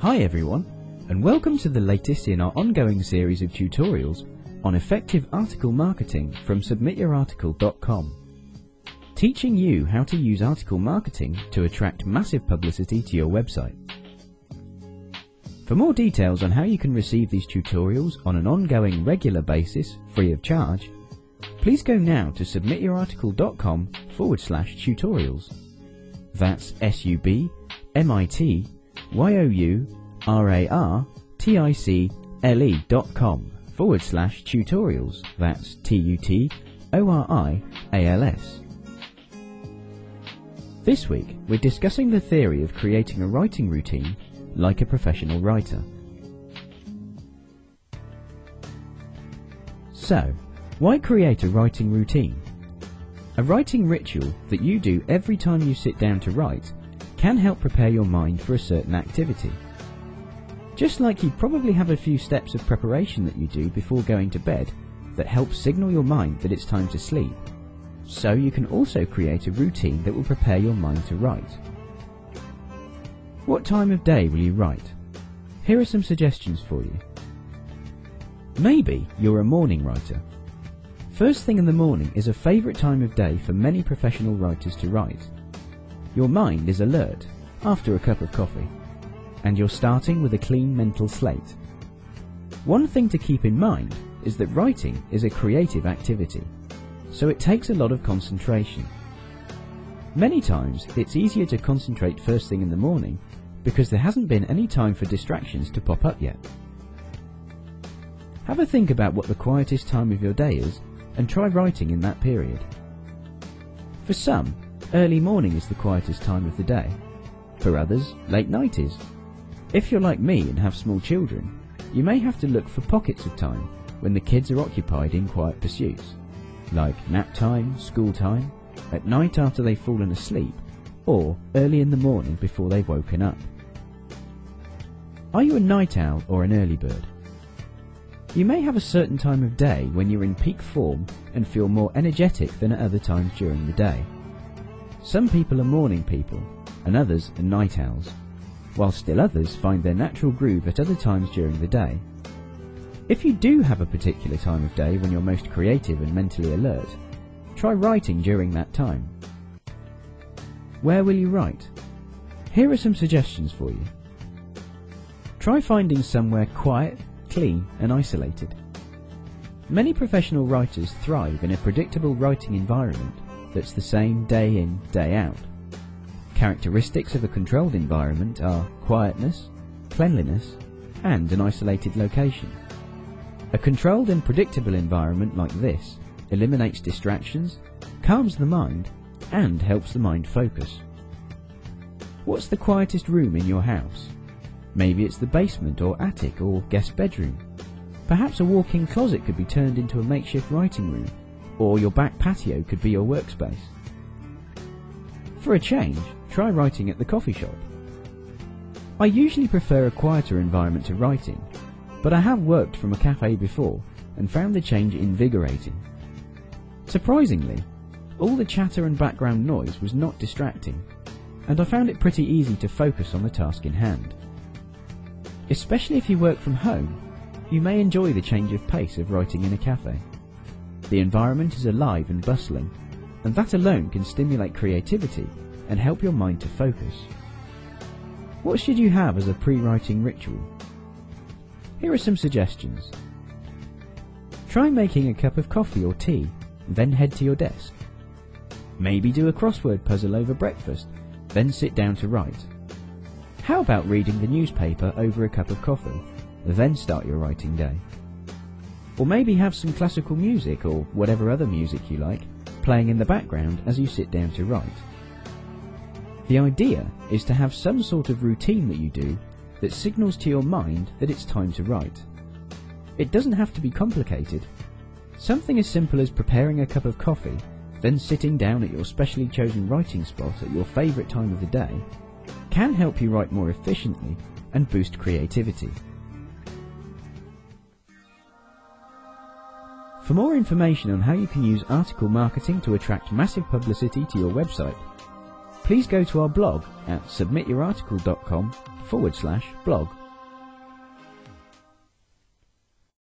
Hi everyone, and welcome to the latest in our ongoing series of tutorials on effective article marketing from submityourarticle.com, teaching you how to use article marketing to attract massive publicity to your website. For more details on how you can receive these tutorials on an ongoing regular basis free of charge, please go now to submityourarticle.com/tutorials. That's submityourarticle.com/tutorials. That's TUTORIALS. This week we're discussing the theory of creating a writing routine like a professional writer. So, why create a writing routine? A writing ritual that you do every time you sit down to write can help prepare your mind for a certain activity. Just like you probably have a few steps of preparation that you do before going to bed that help signal your mind that it's time to sleep, so you can also create a routine that will prepare your mind to write. What time of day will you write? Here are some suggestions for you. Maybe you're a morning writer. First thing in the morning is a favourite time of day for many professional writers to write. Your mind is alert after a cup of coffee, and you're starting with a clean mental slate. One thing to keep in mind is that writing is a creative activity, so it takes a lot of concentration. Many times it's easier to concentrate first thing in the morning because there hasn't been any time for distractions to pop up yet. Have a think about what the quietest time of your day is and try writing in that period. For some, early morning is the quietest time of the day. For others, late night is. If you're like me and have small children, you may have to look for pockets of time when the kids are occupied in quiet pursuits, like nap time, school time, at night after they've fallen asleep, or early in the morning before they've woken up. Are you a night owl or an early bird? You may have a certain time of day when you're in peak form and feel more energetic than at other times during the day. Some people are morning people, and others are night owls, while still others find their natural groove at other times during the day. If you do have a particular time of day when you're most creative and mentally alert, try writing during that time. Where will you write? Here are some suggestions for you. Try finding somewhere quiet, clean and isolated. Many professional writers thrive in a predictable writing environment that's the same day in, day out. Characteristics of a controlled environment are quietness, cleanliness, and an isolated location. A controlled and predictable environment like this eliminates distractions, calms the mind, and helps the mind focus. What's the quietest room in your house? Maybe it's the basement or attic or guest bedroom. Perhaps a walk-in closet could be turned into a makeshift writing room, or your back patio could be your workspace. For a change, try writing at the coffee shop. I usually prefer a quieter environment to write in, but I have worked from a cafe before and found the change invigorating. Surprisingly, all the chatter and background noise was not distracting, and I found it pretty easy to focus on the task in hand. Especially if you work from home, you may enjoy the change of pace of writing in a cafe. The environment is alive and bustling, and that alone can stimulate creativity and help your mind to focus. What should you have as a pre-writing ritual? Here are some suggestions. Try making a cup of coffee or tea, then head to your desk. Maybe do a crossword puzzle over breakfast, then sit down to write. How about reading the newspaper over a cup of coffee, then start your writing day? Or maybe have some classical music or whatever other music you like playing in the background as you sit down to write. The idea is to have some sort of routine that you do that signals to your mind that it's time to write. It doesn't have to be complicated. Something as simple as preparing a cup of coffee, then sitting down at your specially chosen writing spot at your favourite time of the day can help you write more efficiently and boost creativity. For more information on how you can use article marketing to attract massive publicity to your website, please go to our blog at submityourarticle.com/blog